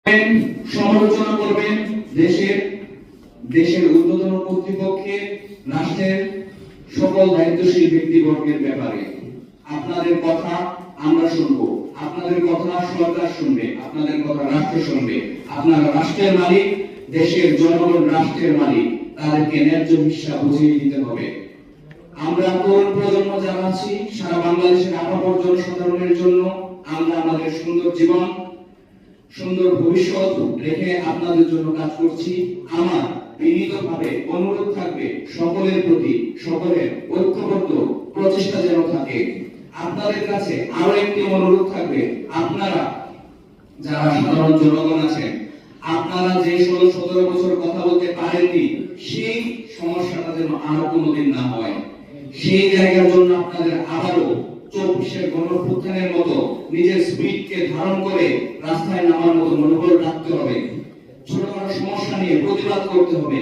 সমালোচনা করবেন দেশের দেশের ঊর্ধ্বতন কর্তৃপক্ষের, রাষ্ট্রের সকল দায়িত্বশীল ব্যক্তিবর্গের ব্যাপারে। আপনাদের কথা আমরা শুনবো, আপনাদের কথা সরকার শুনবে, আপনাদের কথা রাষ্ট্র শুনবে। আপনারা রাষ্ট্রের মালিক, দেশের জনগণ রাষ্ট্রের মালিক, তাদেরকে ন্যায্য হিসাব বুঝিয়ে দিতে হবে। আমরা তরুণ প্রজন্ম যারা আছি, সারা বাংলাদেশের আপামর জনসাধারণের জন্য আমরা আমাদের সুন্দর জীবন, সুন্দর ভবিষ্যৎ রেখে আপনাদের জন্য কাজ করছি। আমার বিনীতভাবে অনুরোধ থাকবে সকলের প্রতি, সকলের ঐক্যবদ্ধ প্রচেষ্টা যেন থাকে। আপনাদের কাছে আরো একটি অনুরোধ থাকবে, আপনারা যারা সাধারণ জনগণ আছেন, আপনারা যে 16-17 বছর কথা বলতে পারেননি, সেই সমস্যাটা যেন আর কোনোদিন না হয়। সেই জায়গার জন্য আপনাদের আবারও 24-এর গণঅভ্যুত্থানের মতো নিজের স্পিডকে ধারণ করে রাস্তায় নামার মতো মনোবল রাখতে হবে। ছোটখাটো সমস্যা নিয়ে প্রতিবাদ করতে হবে।